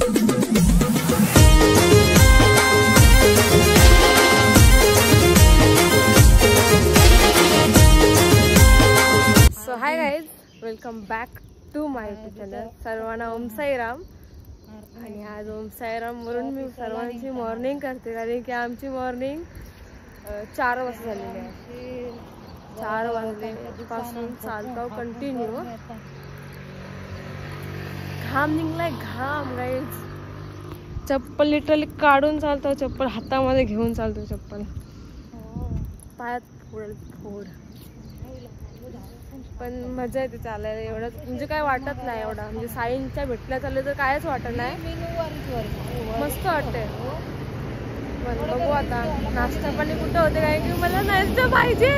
So hi guys, welcome back to my YouTube channel. सर्वांना ओम साईराम. आणि आज ओम साईराम वरून मी सर्वांची मॉर्निंग करते, कारण की आमची मॉर्निंग 4 वाजता झालेली आहे. 4 वाजल्यापासून चालतो कंटिन्यू. घाम निघलाय, घाम गाईज. चप्पल लिटरली काढून चालतो, चप्पल हातामध्ये घेऊन चालतो. चप्पल पायात फोड पण मजा येते चालायला. एवढं म्हणजे काय वाटत नाही एवढा. म्हणजे साईंच्या भेटल्या चालले तर कायच वाटत नाही, मस्त वाटते. पण बघू आता नाश्ता पाणी कुठं होते, काय की मला नाश्ता पाहिजे.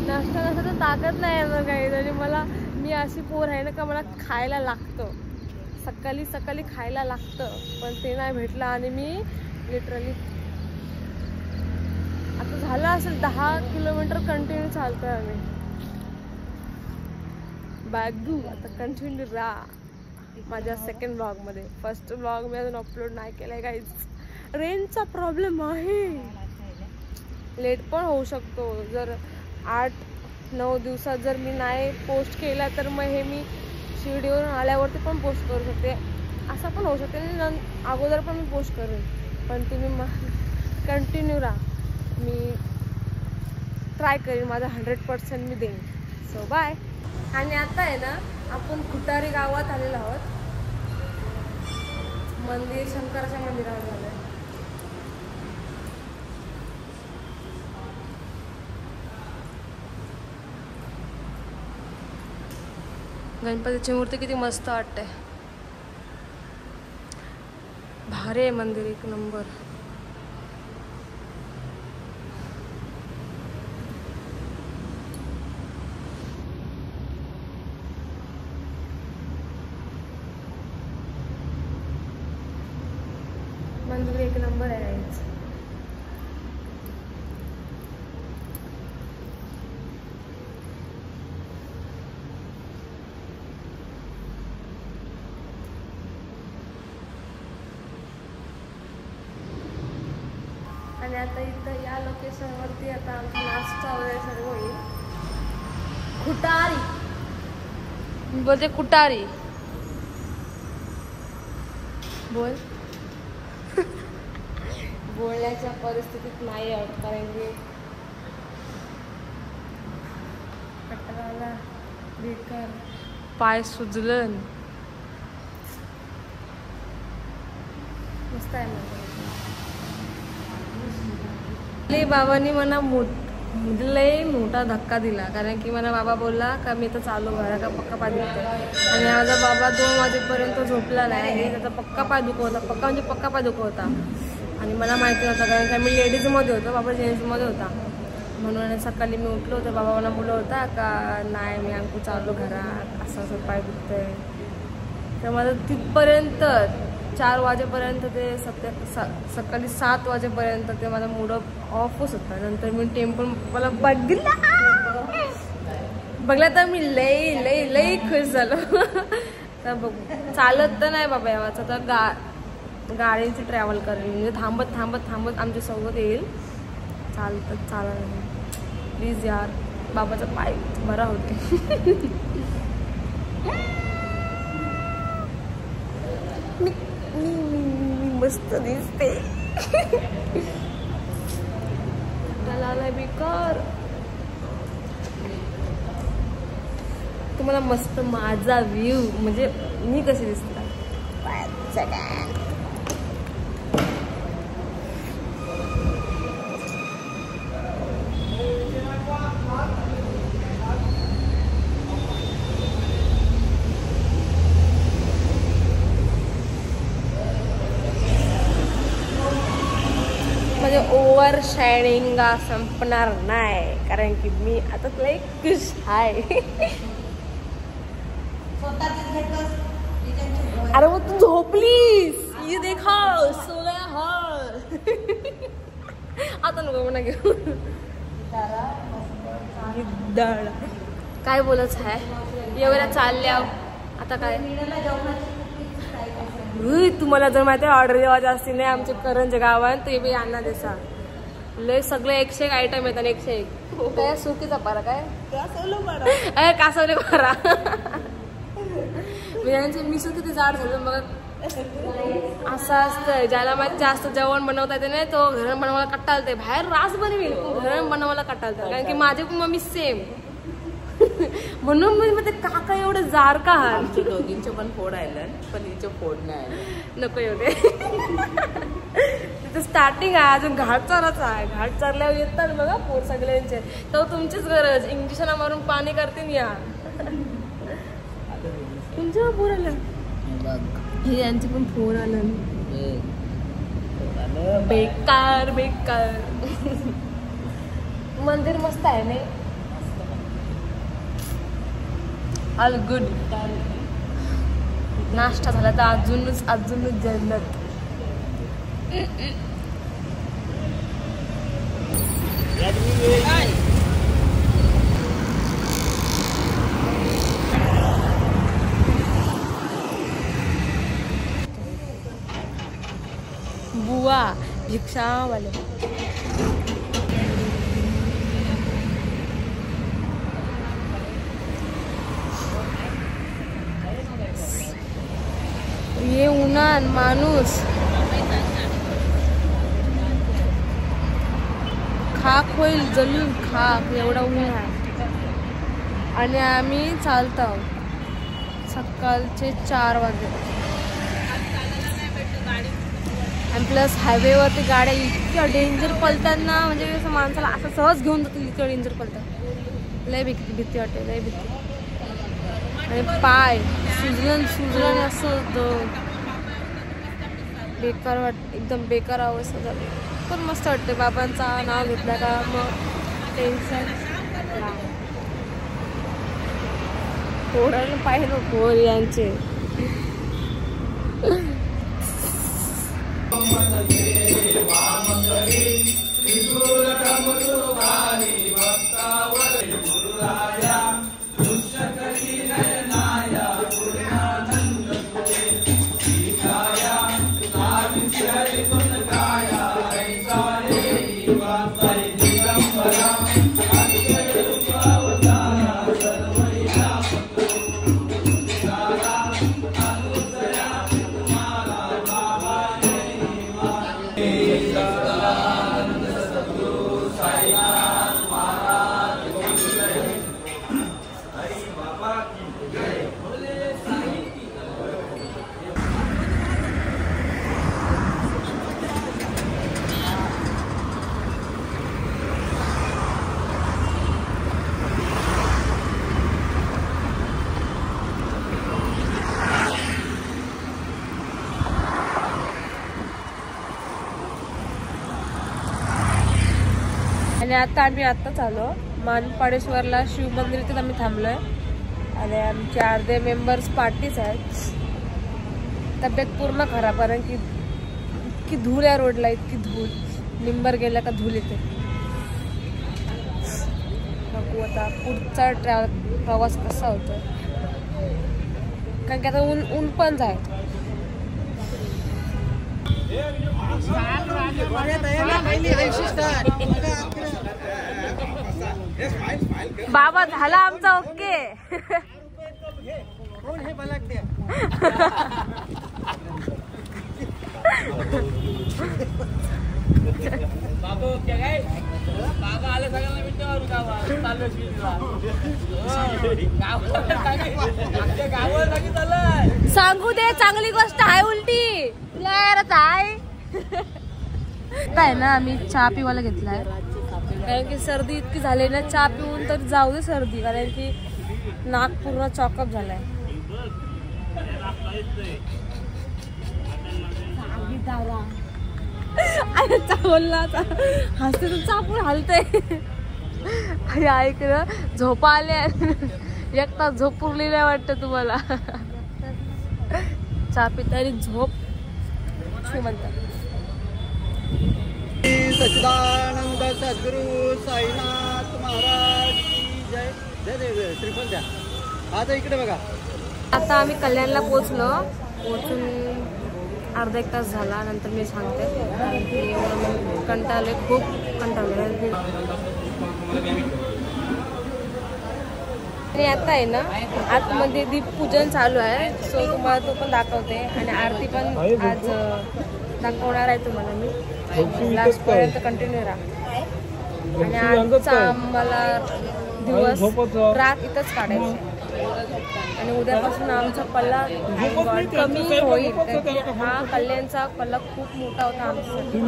नाश्ता नसता तर ताकद नाही आहे काही. आणि मी अशी पोर आहे ना का मला खायला लागतं, सकाळी सकाळी खायला लागतं. पण ते नाही भेटलं आणि मी लिटरली आता झालं असेल 10 किलोमीटर कंटिन्यू चालतोय आम्ही. बघू आता कंटिन्यू राहा माझ्या सेकंड ब्लॉगमध्ये. फर्स्ट ब्लॉग मी अजून अपलोड नाही केलाय गाईज. रेंजचा प्रॉब्लेम आहे, लेट पण होऊ शकतो. जर 8-9 दिवसात जर मी नाही पोस्ट केला तर मग हे मी शिर्डीवरून आल्यावरती पण पोस्ट करू शकते. असं पण होऊ शकते, अगोदर पण मी पोस्ट करेन. पण तुम्ही कंटिन्यू राहा, मी ट्राय करेन, माझा 100% मी देईन. So bye. आणि आता आहे ना आपण खुटारी गावात आलेलो आहोत. मंदिर शंकराच्या मंदिरावर झालंय. गणपतीची मूर्ती किती मस्त वाटते, भारी आहे मंदिर, एक नंबर. मंदिर एक नंबर आहे. आणि आता इथं या लोकेशनवरती आता आमचा नाश्ता वगैरे सर्व होईल. खुटारी बोलते, खुटारी बोल. बोलण्याच्या परिस्थितीत नाही आहोत, कारण की कटराला बेकार, पाय सुजलन. मस्त आहे म्हणजे बाबांनी मला लय मोठा धक्का दिला. कारण की मला बाबा बोलला का मी तर चालू घरा का पक्का पाय दुखते. आणि माझा बाबा 2 वाजेपर्यंत झोपला नाही. त्याचा पक्का पाय दुखवता, पक्का म्हणजे पक्का पाय दुखवता. आणि मला माहिती नव्हतं, कारण की मी लेडीजमध्ये होतो, बाबा जेंट्समध्ये होता. म्हणून सकाळी मी उठलो तर बाबा मला बोलला होता का नाही मी अंकू चालू घरात, असं असं पाय दुखतंय. तर माझं तिथपर्यंत 4 वाजेपर्यंत ते सकाळी 7 वाजेपर्यंत ते माझा मूड ऑफच होता. नंतर मी टेम्पल मला बघला तर मी लई लई लई खुश झालो. तर बघू, चालत तर नाही बाबा यावाचं, तर गाडीची ट्रॅव्हल करेल. म्हणजे थांबत थांबत थांबत आमच्यासोबत येईल. चालत चालत प्लीज यार, बाबाचा पाय बरा होते. मी मस्त दिसते. लाला बेकार. तुम्हाला मस्त माझा व्ह्यू म्हणजे मी कशी दिसते म्हणजे ओव्हर शायनिंग संपणार नाही, कारण की मी आता लई खुश आहे. अरे वो तू झोपलीस, ये देखा सोया हॉल. आता नको म्हणा घेऊ. काय बोलत आहे एवढ्या चालल्या आता काय तुम्हाला जर माहिती ऑर्डर देवायची असती नाही आमचे करंज गावात ते बी यांना देसा लय सगळे 101 आयटम येतात 101 काय सुकीचा पारा काय कासवले पारा यांचे मिसळ किती जाड झालं मग असं असतं ज्याला माहिती जास्त जेवण बनवता येते नाही तो घरण बनवायला कटालते बाहेर रास बनवेल घरण बनवायला कटालते कारण की माझे पण मम्मी सेम म्हणून मी ते काका एवढं जार का आमच्या दोघींचे पण फोड आलं पण हिचे फोड नाही आले नको एवढे तिथे स्टार्टिंग आहे अजून घाट चाराच आहे घाट चारल्यावर येतात बघा पोर सगळ्यांचे तर तुमचीच गरज इंजेक्शन मारून पाणी करतील या तुमच्या पोर आलं हे यांची पण फोन आलं बेकार बेकार मंदिर मस्त आहे नाही ऑल गुड नाश्ता झाला तर अजूनच जन्नत बुआ भिक्षा वाले ये उन्हान माणूस खाक होईल जलून खाक एवढा ऊन आहे आणि आम्ही चालतो सकाळचे 4 वाजे आणि प्लस हायवेवरती गाड्या इतक्या डेंजर पलतात ना म्हणजे असं माणसाला असं सहज घेऊन जातील इतक्या डेंजर पलतात लय भीती वाटते लय भीती आणि पाय सुजलन असं बेकार एकदम बेकार अवस्था झाली पण मस्त वाटते बाबांचा नाव घेतलं का मग टेन्शन पोरांना पाहिजे पोर यांचे आणि आता आम्ही आत्ताच आलो मानपाडेश्वरला शिव मंदिर इथेच आम्ही थांबलोय आणि आमचे अर्धे मेंबर्स पार्टीच आहेत तब्येत पूर्ण खराब कारण की इतकी धूळ या रोडला इतकी धूळ निंबर गेला का धूळ येते बघू आता पुढचा प्रवास कसा होतो कारण की आता ऊन पण जाय बाबा झाला आमचा ओके बाबा आले सगळ्यांना सांगू दे चांगली गोष्ट आहे उलटी आहे काय ना आम्ही चहा पिवायला घेतलाय कारण की सर्दी इतकी झाली ना चहा पिऊन तर जाऊ दे सर्दी कारण की नाक पूर्ण चॉकअप झालाय बोलला हसते तर चापून हलते अरे ऐक ना झोपा आल्या एक तास झोप पुरली नाही वाटतं तुम्हाला चहा पितानी झोप शू म्हणतात सच्चिदानंद सद्गुरु साईनाथ महाराज की जय जय देव श्रीफल द्या आता इकडे बघा आता आम्ही कल्याणला पोहोचून अर्धा एक तास झाला, नंतर मी सांगते. कारण की एवढं कंटाळले, खूप कंटाळले. आणि आता आहे ना आतमध्ये दीपपूजन चालू आहे, सो तुम्हाला तो पण दाखवते. आणि आरती पण आज दाखवणार आहे तुम्हाला मी. लास्टपर्यंत कंटिन्यू राहा. आणि आजचा आम्हाला दिवस रात इथंच काढायची. आणि उद्यापासून आमचा पल्ला कमी होईल. हा कल्याणचा पल्ला खूप मोठा होता आमच्यासाठी.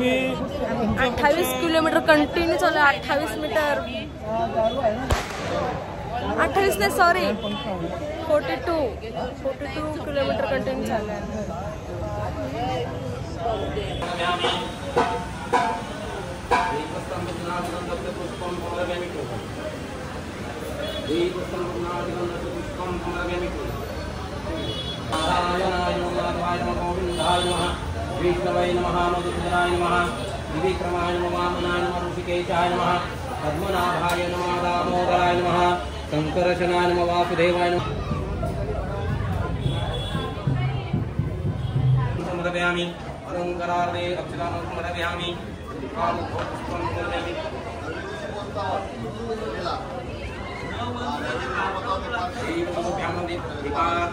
28 किलोमीटर कंटिन्यू चालू आहे. 28 मीटर 28 नाही सॉरी 42 किलोमीटर कंटिन्यू चालू आहे. विष्णवे नमः मधुसूदनाय नमः विक्रमाय नमः वामनाय नमः ऋषिकेशाय नमः पद्मनाभाय नमः दामोदराय नमः शंकरशनाय नमः वासुदेवाय नमः. समर्पयामि अलंकारार्थे अक्षरान् समर्पयामि.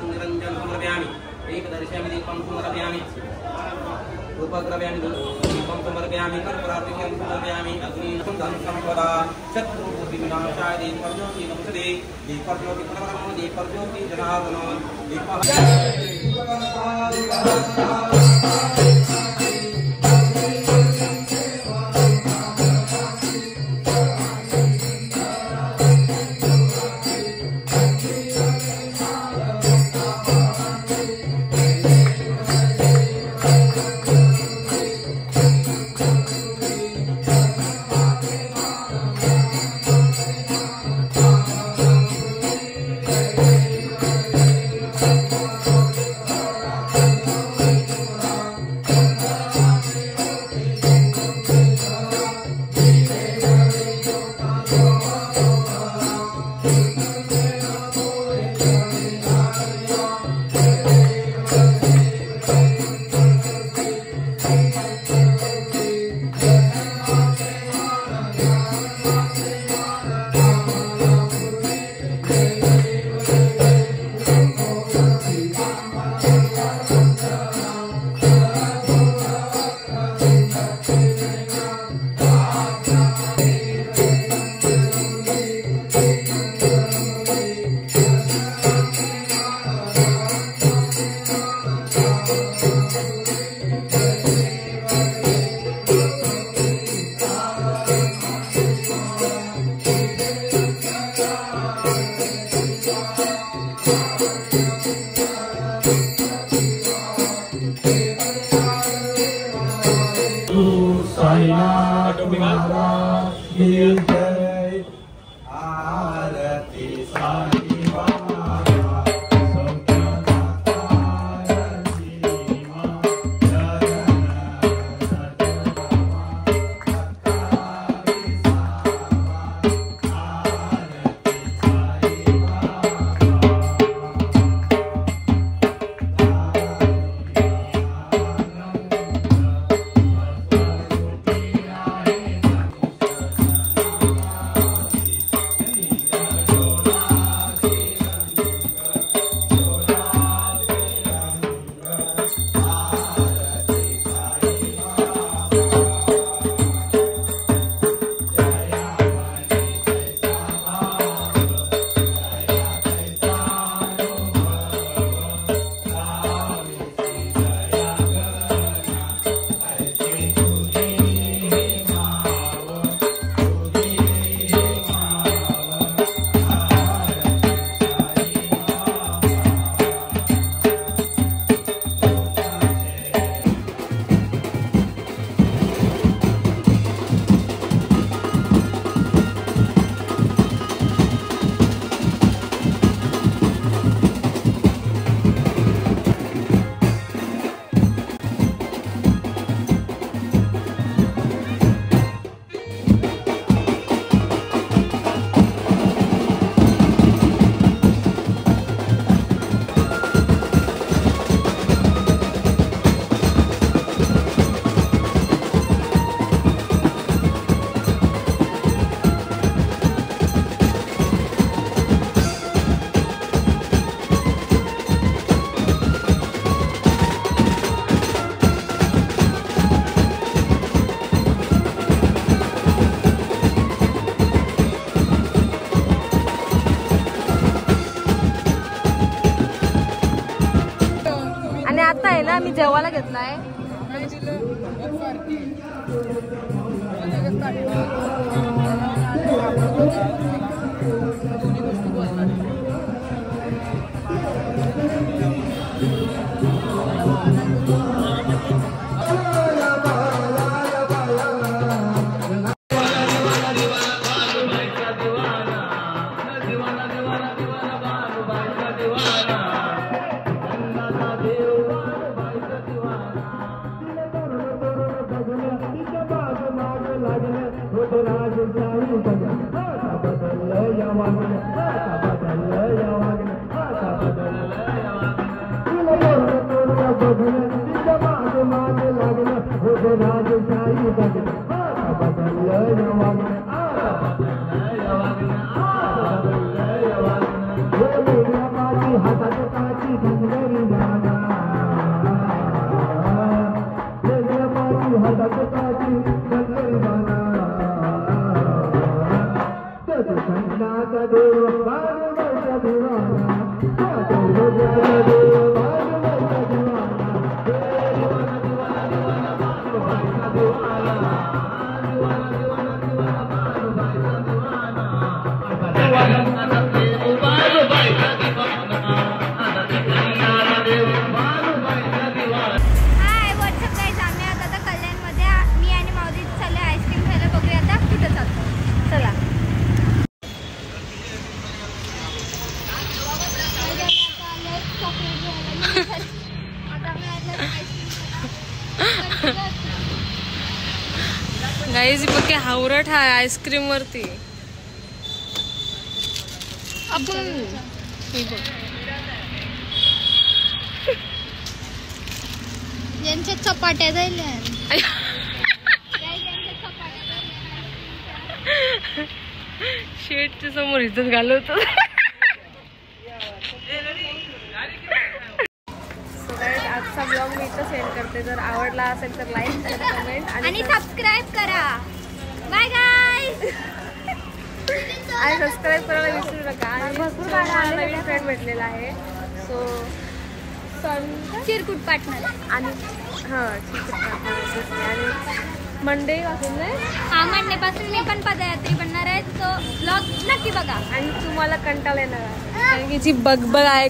निरंजन समर्पयामि. एकदर्शयामि दीपं समर्पयामि. रूपद्रव्याणि दीपं समर्पयामि. कर्पूरार्तिकं समर्पयामि. अग्निं संपदा शत्रुबुद्धिविनाशाय दीपर्ज्योति नमस्ते. दीपर्ज्योति परमो दीपर्ज्योति जनार्दन भावाला घेतलाय. गाईज बघ हावरट आहे आईस्क्रीम वरती. आपण यांच्या चपाट्या झाल्या. शेटच्या समोर इज्जत घालवतो. आजचा ब्लॉग मी इथं सेंड करते. जर आवडला असेल तर लाईक करा, कमेंट आणि सबस्क्राईब करा. Bye guys. आणि सबस्क्राईब करायला विसरू नका. आणि भरपूर नवीन फ्रेंड भेटलेला आहे. सो चिरकुट पार्टनर आणि चिरकुट पार्टनर आणि मंडे पासून मंडे पासून मी पण पदयात्री बनणार आहे. तो ब्लॉग नक्की बघा. आणि तुम्हाला कंटाळा येणार आहे कारण की जी बगबग आहे